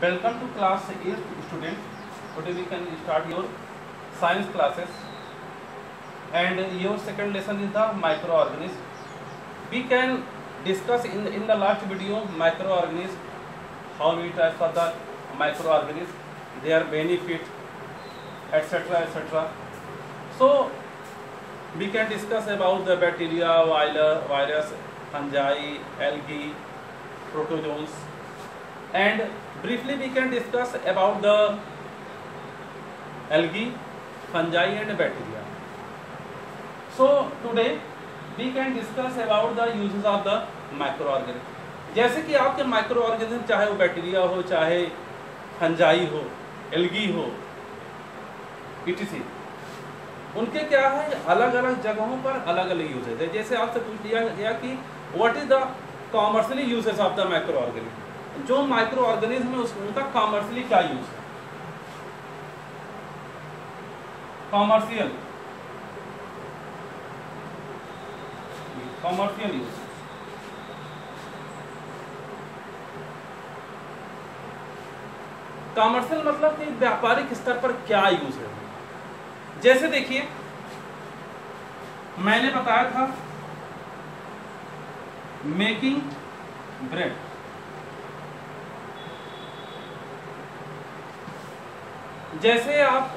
Welcome to class 8th student. Today we can start your science classes and your second lesson is the microorganism. We can discuss in the last video microorganism, how many types of the microorganism, their benefit, etc. etc. So we can discuss about the bacteria, virus, fungi, algae, protozoans, and briefly we can discuss about the algae, fungi and bacteria. So today we can discuss about the uses of the microorganism. जैसे कि आपके microorganism चाहे वो bacteria हो, चाहे fungi हो, algae हो, etc. उनके क्या है अलग अलग जगहों पर अलग अलग यूजेज है। जैसे आपसे पूछ लिया गया कि what is the commercially uses of the micro organism, जो माइक्रो ऑर्गेनिज्म है उनका कॉमर्शियली क्या यूज है। कॉमर्शियल यूज, कॉमर्शियल मतलब कि व्यापारिक स्तर पर क्या यूज है। जैसे देखिए मैंने बताया था मेकिंग ब्रेड, जैसे आप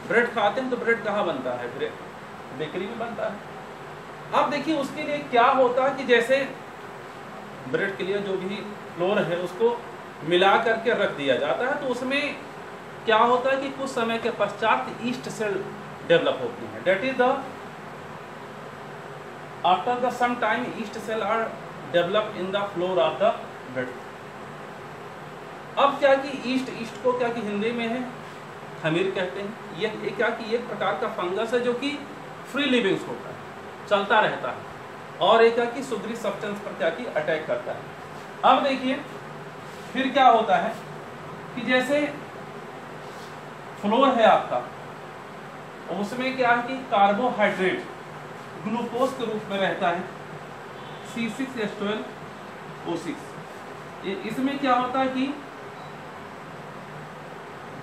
ब्रेड खाते हैं तो ब्रेड कहाँ बनता है, ब्रेड बेकरी में बनता है। अब देखिए उसके लिए क्या होता है कि जैसे ब्रेड के लिए जो भी फ्लोर है उसको मिला करके रख दिया जाता है, तो उसमें क्या होता है कि कुछ समय के पश्चात ईस्ट सेल डेवलप होती है। That is the after the some time yeast cell are develop in the flour of the bread. अब क्या कि ईस्ट को क्या कि हिंदी में है खमीर कहते हैं। ये क्या कि एक प्रकार का फंगस है जो कि फ्री लिविंग्स होता है, चलता रहता है, और एक क्या कि सुगरी सब्सटेंस पर क्या कि अटैक करता है। अब देखिए फिर क्या होता है कि जैसे फ्लोर है आपका, उसमें क्या है कि कार्बोहाइड्रेट ग्लूकोज के रूप में रहता है C6H12O6। इसमें क्या होता है कि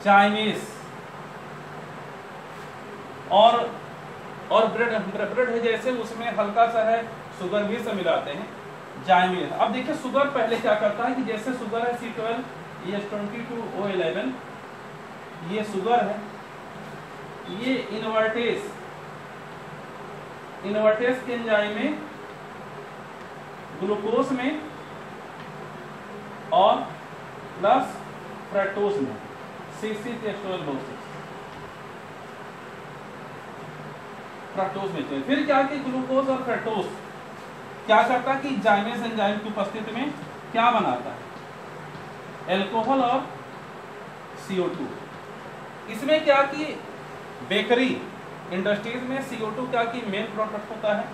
जाइमेस और ब्रेड है जैसे उसमें हल्का सा है शुगर भी से मिलाते हैं जाइमेस। अब देखिए शुगर पहले क्या करता है कि जैसे शुगर है C12H22O11, ये शुगर है, ये इन्वर्टेस के एंजाइम में ग्लूकोज में और प्लस फ्रक्टोज में C6H12O6 फ्रक्टोज में। फिर क्या कि ग्लूकोज और फ्रक्टोज क्या करता है कि जाइमेस एंजाइम की उपस्थिति में क्या बनाता है, एल्कोहल और CO2। इसमें क्या कि बेकरी इंडस्ट्रीज में CO2 क्या कि मेन प्रोडक्ट होता है,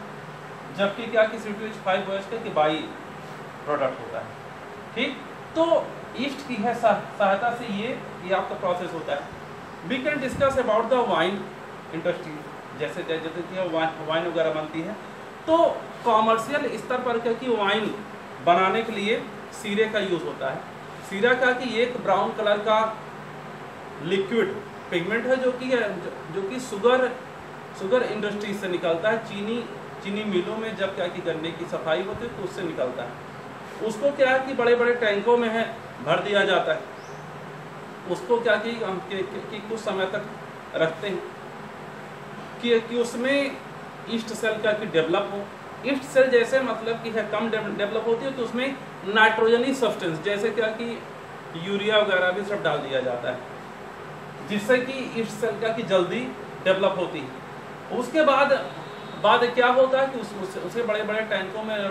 जबकि क्या कि C2H5OH का बाई प्रोडक्ट होता है। ठीक, तो ईस्ट की है सहायता से ये आपका प्रोसेस होता है। We can discuss about the wine industry, जैसे कि वाइन वगैरह बनती है, तो कॉमर्शियल स्तर पर क्या कि वाइन बनाने के लिए सीरे का यूज होता है। सीरा का कि एक ब्राउन कलर का लिक्विड पिगमेंट है जो कि शुगर इंडस्ट्री से निकलता है। चीनी मिलों में जब क्या कि गन्ने की सफाई होती है तो उससे निकलता है। उसको क्या है कि बड़े बड़े टैंकों में है भर दिया जाता है। उसको क्या कि कुछ समय तक रखते हैं कि उसमें ईस्ट सेल का कि डेवलप हो। ईस्ट सेल जैसे मतलब कि है कम डेवलप होती है तो उसमें नाइट्रोजनी सब्सटेंस जैसे क्या कि यूरिया वगैरह भी सब डाल दिया जाता है, जिससे कि ईस्ट सेल का कि जल्दी डेवलप होती है। उसके बाद क्या होता है कि उसे बड़े बड़े टैंकों में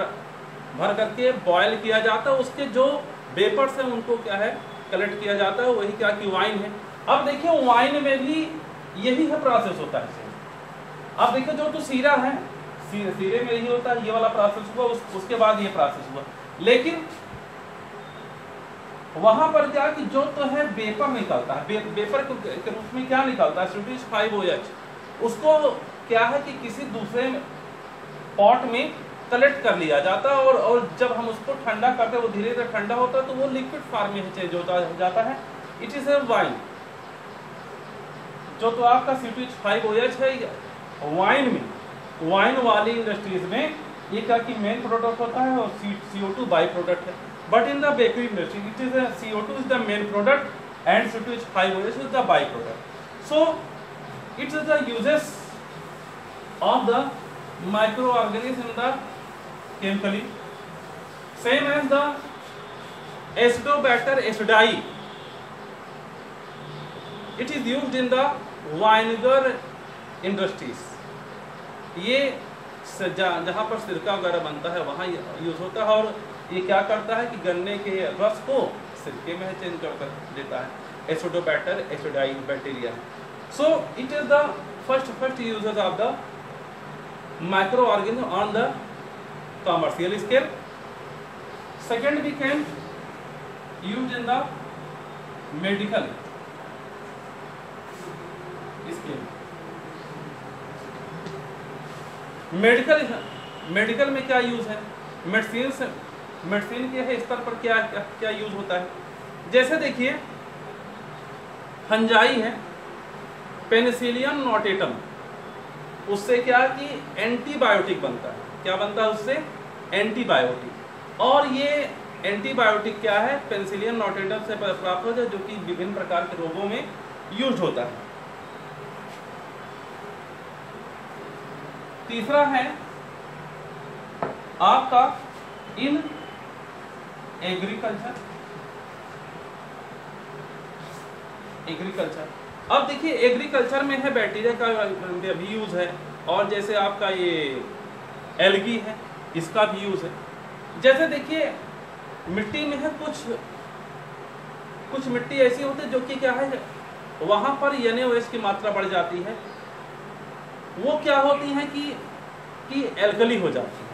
भर करके बॉयल किया जाता है। उसके जो वेपर्स हैं उनको क्या है कलेक्ट किया जाता है, वही क्या कि वाइन है। अब देखिए वाइन में भी यही है प्रोसेस होता है। अब देखिए जो तो सीरा है, सीरे में यही होता है, ये वाला प्रोसेस हुआ, उसके बाद ये प्रोसेस हुआ। लेकिन वहां पर क्या कि जो तो है वेपर निकलता है, वेपर के रूप में क्या निकलता है C2H5OH। उसको क्या है कि किसी दूसरे पॉट में कलेक्ट कर लिया जाता है और जब हम उसको ठंडा करते हैं वो धीरे धीरे ठंडा होता है तो वो लिक्विड फॉर्म में चेंज हो जाता है। It is a wine. जो तो आपका C2H5OH है वाइन में, वाइन वाली इंडस्ट्रीज में ये क्या कि मेन प्रोडक्ट होता है और CO2 बाई प्रोडक्ट है। But in the bakery industry it is CO2 is the main product and C2H5OH is the by product. So it's the uses of the microorganisms in the chemically same as the Acidobacter acidi. It is used in the vinegar industries. ये जहाँ पर सिरका वगैरह बनता है वहाँ use होता है और ये क्या करता है कि गन्ने के रस को सिरके में चेंज कर देता है। Acidobacter acidi bacteria. So it is the first uses of the microorganism on the commercial scale. Second, we can use in the medical scale. Medical में क्या यूज है? मेडिसिन के स्तर पर क्या यूज होता है? जैसे देखिए फंजाई है पेनिसिलियम नोटेटम, उससे क्या कि एंटीबायोटिक बनता है। क्या बनता है उससे? एंटीबायोटिक। और ये एंटीबायोटिक क्या है? पेनिसिलियम नोटेटम से प्राप्त होता है जो कि विभिन्न प्रकार के रोगों में यूज होता है। तीसरा है आपका इन एग्रीकल्चर। अब देखिए एग्रीकल्चर में है बैक्टीरिया का भी यूज है और जैसे आपका ये एल्गी है इसका भी यूज है। जैसे देखिए मिट्टी में है कुछ मिट्टी ऐसी होती है जो कि क्या है वहां पर NaOH की मात्रा बढ़ जाती है, वो क्या होती है कि एल्कली हो जाती है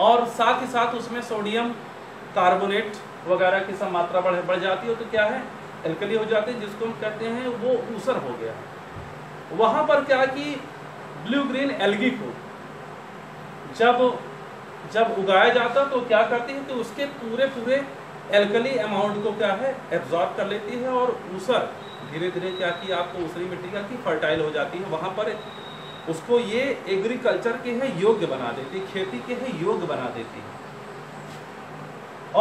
और साथ ही साथ उसमें सोडियम कार्बोनेट वगैरह की सब मात्रा बढ़ जाती है तो क्या है एल्कली हो जाते हैं, जिसको हम कहते हैं वो ऊसर हो गया। वहां पर क्या कि ब्लू ग्रीन एल्गी को जब उगाया जाता तो क्या करती है कि उसके पूरे एल्कली अमाउंट को क्या है एब्जॉर्ब कर लेती है और ऊसर धीरे धीरे क्या कि आपको ऊसरी मिट्टी का की फर्टाइल हो जाती है। वहां पर उसको ये एग्रीकल्चर के है योग्य बना देती है, खेती के है योग्य बना देती है।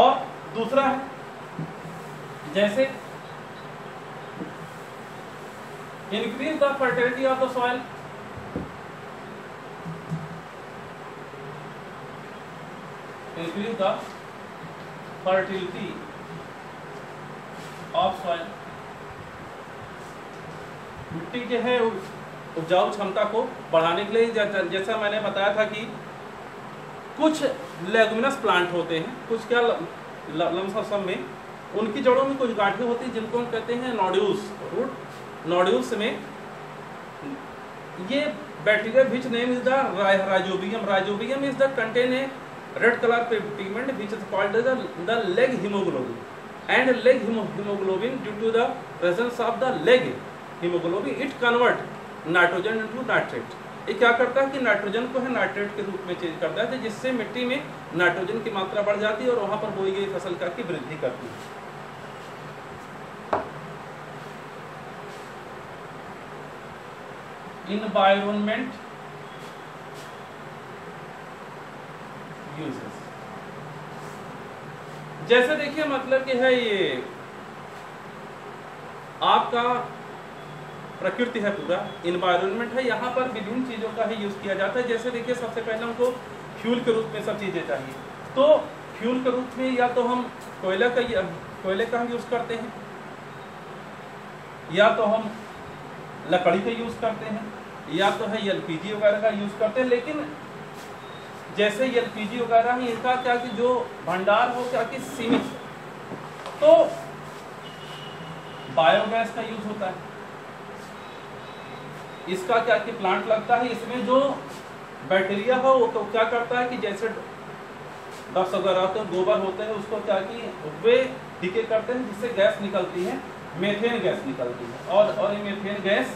और दूसरा है जैसे increase the fertility of the soil. Increase the fertility of soil. मिट्टी के है उपजाऊ क्षमता को बढ़ाने के लिए जैसा मैंने बताया था कि कुछ लेगुमिनस प्लांट होते हैं, कुछ क्या लमसम में उनकी जड़ों में कुछ गांठें होती हैं जिनको हम कहते हैं नोड्यूल्स। रूट नोड्यूल्स में ये bacteria which name is the rhizobium. Rhizobium is the contain a red colour pigment which is called the leg haemoglobin and leg haemoglobin due to the presence of the leg haemoglobin it convert nitrogen into nitrate. ये क्या करता है कि nitrogen को है nitrate के रूप में चेंज करता है जिससे मिट्टी में नाइट्रोजन की मात्रा बढ़ जाती है और वहां पर बोई गई फसल का की वृद्धि करती है। Environment uses जैसे देखिए मतलब कि है ये आपका प्रकृति है पूरा इन्वायरमेंट है, यहाँ पर विभिन्न चीजों का ही यूज किया जाता है। जैसे देखिए सबसे पहले हमको फ्यूल के रूप में सब चीजें चाहिए, तो फ्यूल के रूप में या तो हम कोयले का हम यूज करते हैं या तो हम लकड़ी का यूज करते हैं या तो है LPG वगैरह का यूज करते हैं। लेकिन जैसे LPG वगैरह है इनका क्या कि जो भंडार हो क्या कि सीमित, तो बायोगैस का यूज होता है। इसका क्या कि प्लांट लगता है, इसमें जो बैक्टीरिया हो वो तो क्या करता है कि जैसे डस्ट वगैरह होते हैं गोबर होते हैं उसको क्या कि वे डीके करते हैं जिससे गैस निकलती है, मेथेन गैस निकलती है और ये मेथेन गैस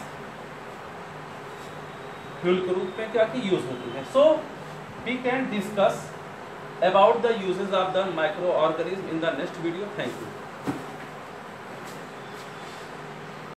फ्यूल के रूप में क्या कि यूज होती है। सो we can discuss about the uses of the microorganism in the next video. Thank you.